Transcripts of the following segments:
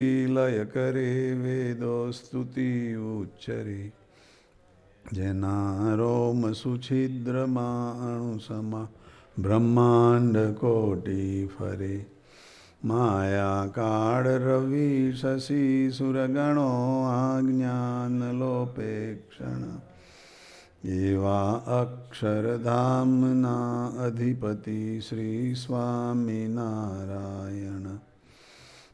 લય કરે વેદો સ્તુતિ ઉચ્ચરે જેના રોમ સુછિદ્રમાં અણુસમા બ્રહ્માંડ કોટી ફરે માયા કાળ રવિ શશી સુરગણો આજ્ઞાન લોપેક્ષણ એવા અક્ષરધામના અધિપતિ શ્રી સ્વામિનારાયણ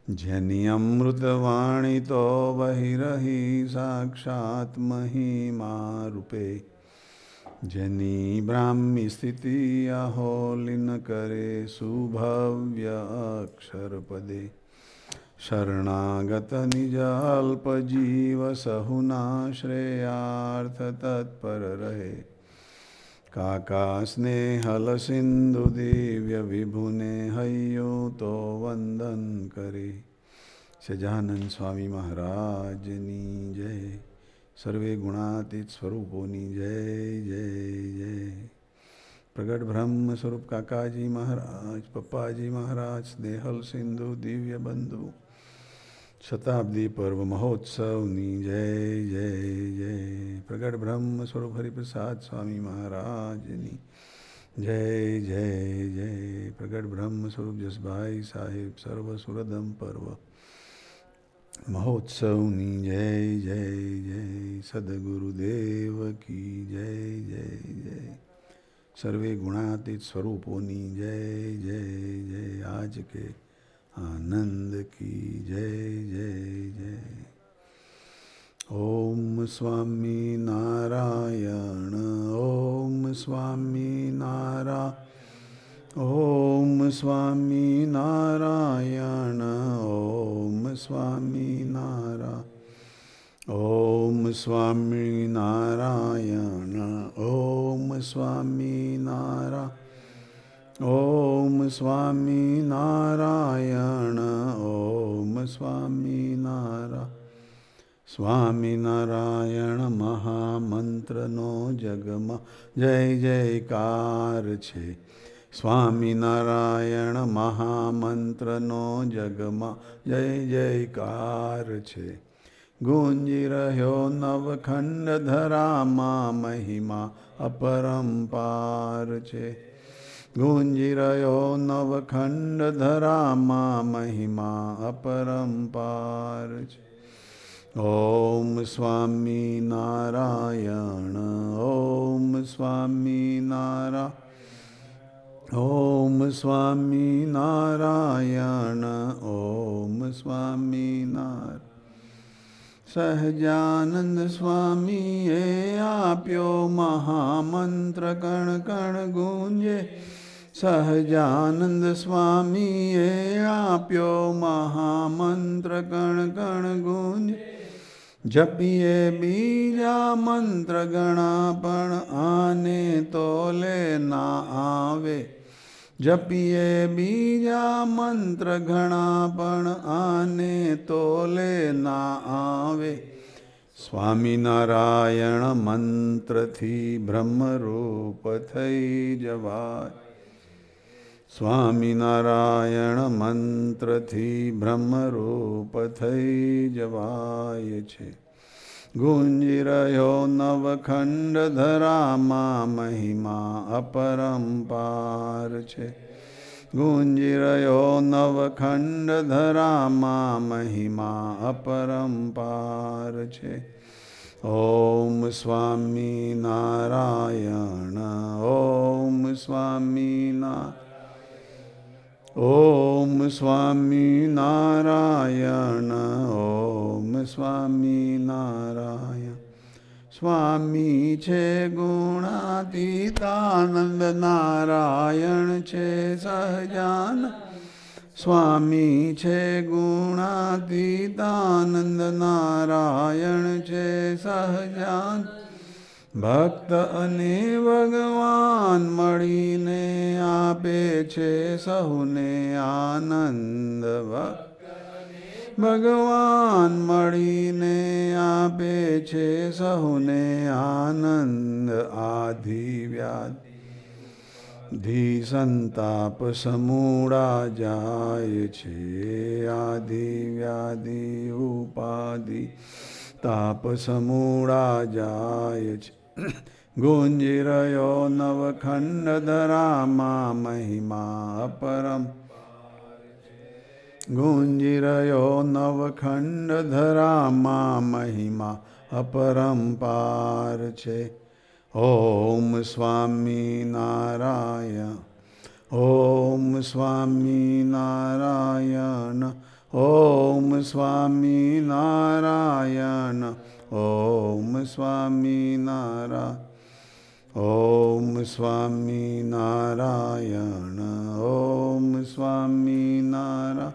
જેની અમૃતવાણી તો વહી રહી સાક્ષાત મહિમા રૂપે જેની બ્રાહ્મી સ્થિતિ અહોલિન કરે સુભવ્ય અક્ષરપદે શરણાગત નિજ અલ્પ જીવ સહુના શ્રેયાર્થ તત્પર રહે કાકા સ્નેહલ સિંધુ દિવ્ય વિભુને હૈયું તો વંદન કરે સજાનંદ સ્વામી મહારાજની જય સર્વે ગુણાતીત સ્વરૂપોની જય જય જય પ્રગટ બ્રહ્મ સ્વરૂપ કાકાજી મહારાજ પપ્પાજી મહારાજ સ્નેહલ સિંધુ દિવ્ય બંધુ શતાબ્દી પર્વ મહોત્સવની જય જય જય પ્રગટ બ્રહ્મ સ્વરૂપ હરિપ્રસાદ સ્વામી મહારાજની જય જય જય પ્રગટ બ્રહ્મ સ્વરૂપ જસભાઈ સાહેબ સર્વ સુરદમ પર્વ મહોત્સવની જય જય જય સદગુરુદેવ કી જય જય જય સર્વે ગુણાતીત સ્વરૂપોની જય જય જય આજ કે आनंद की जय जय जय ओम स्वामी नारायण ओम स्वामी नारायण ओम स्वामी नारायण ओम स्वामी नारायण ओम स्वामी नारायण ओम स्वामी नारायण ओम स्वामी नारायण ओम स्वामी नारायण स्वामी नारायण महामंत्रनो जगमा जय जयकार छे स्वामी नारायण महामंत्रनो जगमा जय जयकार छे गूंजी रह्यो नवखंड धरामा महिमा अपरंपार छे गूंजी रह्यो नवखंड धरामा महिमा अपरंपार छे ओम स्वामी नारायण ओम स्वामी नारायण ओम स्वामी नारायण ओम स्वामी नारायण सहजानंद स्वामीए आप्यो महामंत्र कण कण गूंजे सहजानंद स्वामीए आप्यो महामंत्र कण कण गूंजे जपिए बीजा मंत्र गणा पण आने तोले ना आवे जपिए बीजा मंत्र घणा पण आने तोले ना आवे स्वामी नारायण मंत्र थी ब्रह्म रूप थई जवाय स्वामी नारायण मंत्र थी ब्रह्म रूप थई जवाय छे गूंजी रह्यो नवखंड धरामा महिमा अपरंपार छे गूंजी रह्यो नवखंड धरामा महिमा अपरंपार छे ओम स्वामी नारायण ओम स्वामी नारायण ओम स्वामी नारायण ओम स्वामी नारायण स्वामी छे गुणातीतानंद नारायण छे सहजान स्वामी छे गुणातीतानंद नारायण छे सहजान भक्त अने भगवान मळीने आपे छे सहुने आनंद भगवान मळीने आपे छे सहुने आनंद आदि व्याधि ધી સંતાપ સમૂળા જાય છે. આધિ વ્યાધિ ઉપાધિ તાપ સમૂળા જાય છે. ગુંજી રહ્યો નવખંડ ધરામાં મહિમા અપરમ. ગુંજી રહ્યો નવખંડ ધરામાં મહિમા અપરંપાર છે. ઓમ સ્વામી નારાયણ. ઓમ સ્વામી નારાયણ. ઓમ સ્વામી નારાયણ. ઓમ સ્વામી નારાયણ. ઓમ સ્વામી નારાયણ. ઓમ સ્વામી નારાયણ.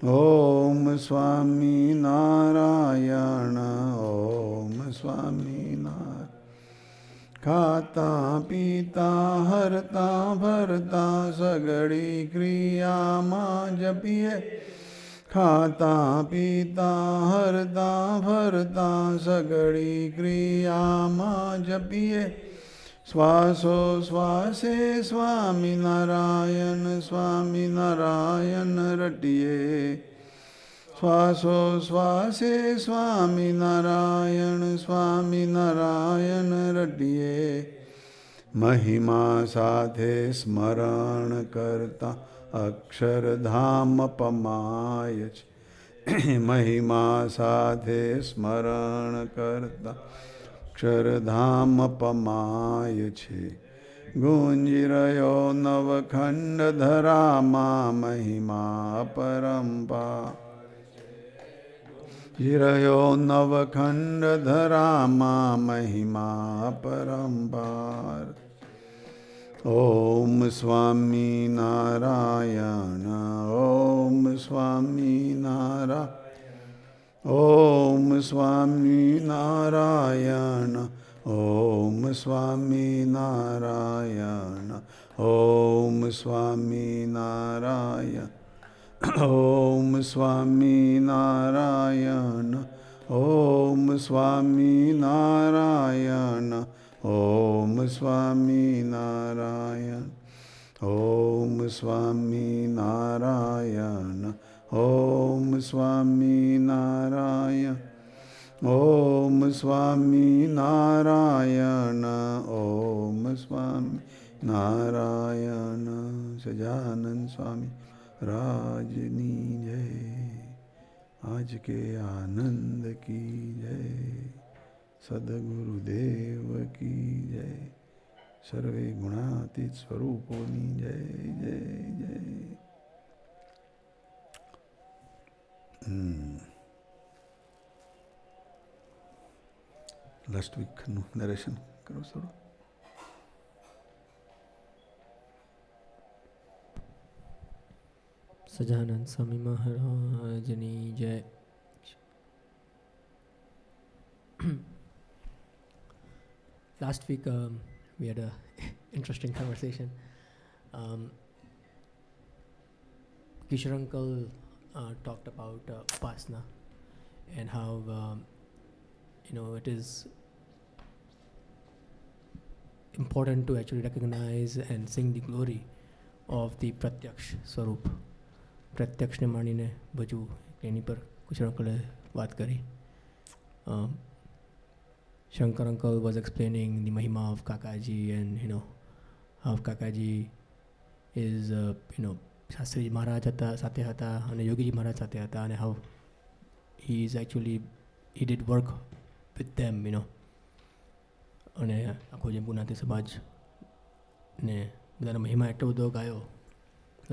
ઓમ સ્વામી નારાયણ. ઓમ સ્વામી નારાયણ. ખાતા પીતા હરતા ભરતા સગળી ક્રિયામાં જપીએ. ખાતા પીતા હરતા ભરતા સગળી ક્રિયામાં જપીએ. શ્વાસો શ્વાસે સ્વામિનારાયણ સ્વામિનારાયણ રટીએ. શ્વાસો શ્વાસે સ્વામિનારાયણ સ્વામિનારાયણ રટીએ. મહિમા સાથે સ્મરણ કરતા અક્ષરધામ પમાય છે. મહિમા સાથે સ્મરણ કરતા અક્ષરધામ પમાય છે. ગુંજી રહ્યો નવખંડ ધરામાં મહિમા અપરંપાર. રહ્યો નવખંડ ધરામાં મહિમા અપરંપાર. ઓમ સ્વામી નારાયણ. ઓમ સ્વામી નારાયણ. ઓમ સ્વામી નારાયણ. ઓમ સ્વામી નારાયણ. ઓમ સ્વામી નારાયણ. ઓમ સ્વામી નારાયણ. ઓમ સ્વામી નારાયણ. ઓમ સ્વામી નારાયણ. ઓમ સ્વામી નારાયણ. ઓમ સ્વામી નારાયણ. ઓમ સ્વામી નારાયણ. ઓમ સ્વામી નારાયણ. સજાનંદ સ્વામી રાજની જય. આજ કે આનંદ કી જય. સદગુરુદેવ કી જય. સર્વે ગુણાતીત સ્વરૂપોની જય જય જય. લાસ્ટ વીકનું નરેશન કરો થોડું. સજાનંદ સ્વામી મહારાજની જય. Last week we had a interesting conversation. Kishore uncle talked about upasana and how it is important to actually recognize and sing the glory of the Pratyaksh Swarup. પ્રત્યક્ષને માણીને બધું એની પર કિશોર અંકલે વાત કરી. Shankar uncle was explaining the mahima of Kakaji and how Kakaji is Shastri Maharaj સાથે હતા અને યોગીજી મહારાજ સાથે હતા અને how he did work with them અને આખો જે ગુનાતી સમાજ ને બધાનો મહિમા એટલો બધો ગાયો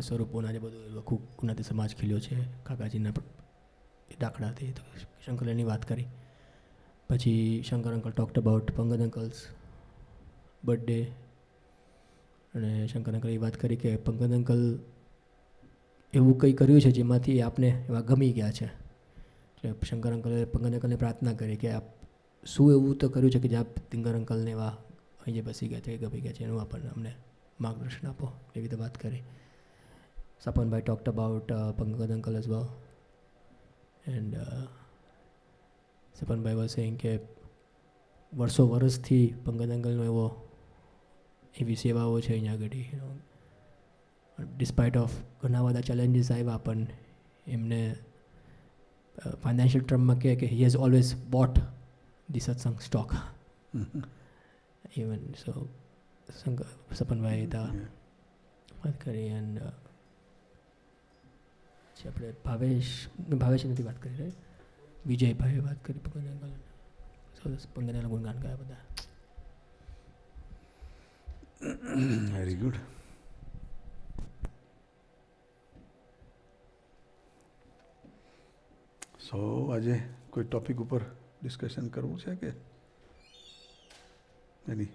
સ્વરૂપોના જે બધું આખું ગુનાતી સમાજ ખીલ્યો છે કાકાજીના દાખલાથી. તો શંકર એની વાત કરી. પછી Shankar uncle talked about Pankaj uncle's birthday અને શંકર અંકલ એ વાત કરી કે પંગજ અંકલ એવું કંઈ કર્યું છે જેમાંથી આપને એવા ગમી ગયા છે. એટલે શંકર અંકલે પંગજ અંકલને પ્રાર્થના કરી કે આપ શું એવું તો કર્યું છે કે જ્યાં પિંગર અંકલને એવા અહીંયા બસી ગયા છે કે ગમી ગયા છે એનું આપણને અમને માર્ગદર્શન આપો. એવી રીતે વાત કરી. Sapanbhai talked about Pankaj uncle as well. And Sapanbhai was saying કે વર્ષો વર્ષથી પંકજ અંકલનો એવો એવી સેવાઓ છે અહીંયા આગળ, યુ નો, ડિસ્પાઇટ ઓફ ઘણા બધા ચેલેન્જીસ આવ્યા પણ એમને ફાઇનાન્શિયલ ટર્મમાં કહે કે he has always boat the સત્સંગ સ્ટોક ઇવન. સો સપનભાઈ હતા વાત કરી, એન્ડ આપણે ભાવેશ નથી વાત કરી રહી, વિજયભાઈએ વાત કરી, પંગના ગુણગાન ગયા બધા. Very good. સો આજે કોઈ ટોપિક ઉપર ડિસ્કશન કરવું છે કે એની?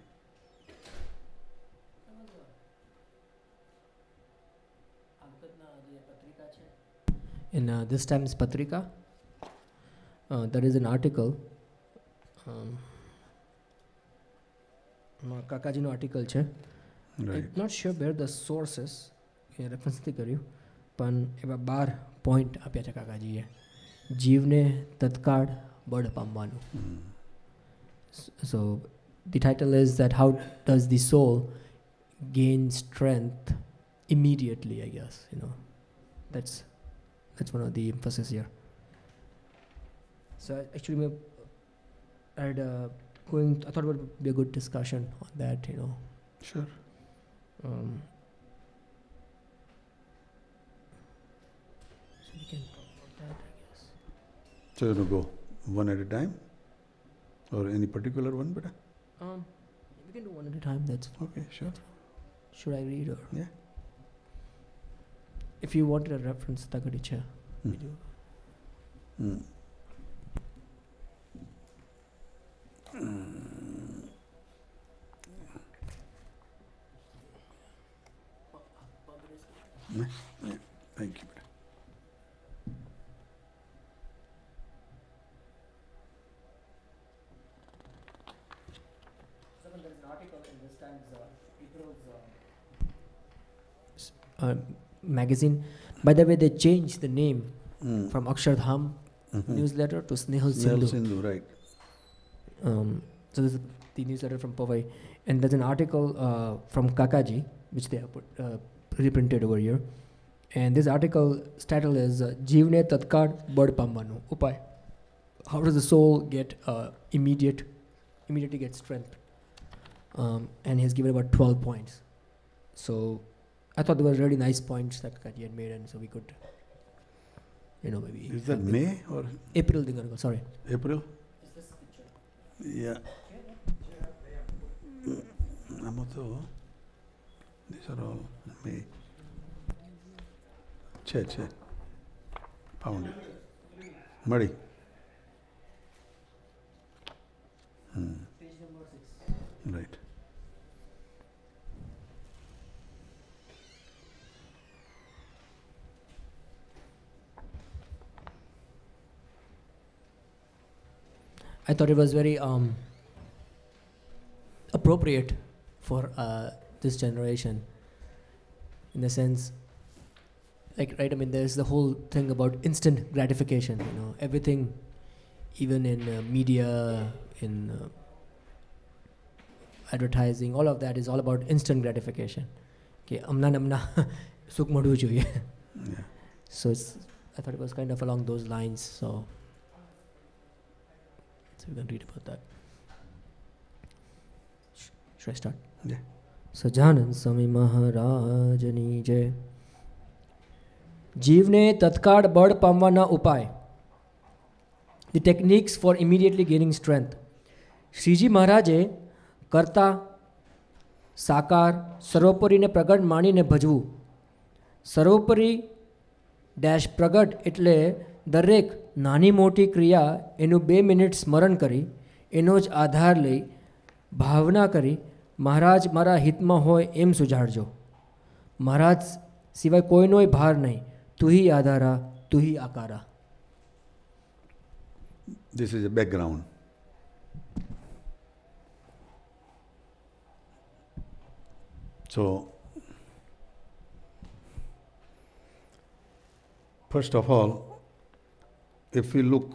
In this time's Patrika, there is an article, કાકાજીનો આર્ટિકલ છે. Right. Not sure where the source is, એ રેફરન્સ નથી કર્યું, પણ એવા 12 પોઈન્ટ આપ્યા છે કાકાજીએ. જીવને તત્કાળ બળ પામવાનું. So the title is that how does the soul gain strength immediately, I guess, you know. That's one of the emphasis here. So actually I thought it would be a good discussion on that, you know. Sure. So we can talk about that, I guess. So you want to go one at a time or any particular one, beta? We can do one at a time. That's Okay, sure. should I read or? Yeah. If you wanted a reference, Tagadicha. Yeah. Thank you, beta. There is an article in this time's magazine. By the way, they changed the name from Akshardham newsletter to Snehal Sindhu. Sindhu, right. So this is the newsletter from Powai, and there's an article from Kakaji which they have put, reprinted over here, and this article's title is Jeevne Tatkal Bad Pambanu Upay. How does the soul get immediately get strength? And he's given about 12 points. So I thought they were really nice points that Kakaji had made, and so we could, you know, maybe. Is that May or April? Sorry. April? Is this picture? Yeah. Amato. These are all May. Che. Found it. Muddy. Page number 6. Right. I thought it was very appropriate for this generation, in the sense, like, right, I mean, there's the whole thing about instant gratification, you know, everything, even in media, in advertising, all of that is all about instant gratification. Okay, amna sukh madhu જોઈએ. Yeah. So I thought it was kind of along those lines, so we can read about that. Should I start? Yeah. Sahajanand Swami મહારાજની જય. જીવને તત્કાળ બળ પામવાના ઉપાય. The techniques for immediately gaining strength. Shriji મહારાજે કરતા સાકાર સર્વોપરીને પ્રગટ માનીને ભજવું. સર્વોપરી ડેશ પ્રગટ એટલે દરેક નાની મોટી ક્રિયા એનું 2 મિનિટ સ્મરણ કરી એનો જ આધાર લઈ ભાવના કરી મહારાજ મારા હિતમાં હોય એમ સુજાડજો. મહારાજ સિવાય કોઈનોય ભાર નહીં, તું હી આધારા, તું હી આકારા. This is a background. So, first of all, if we look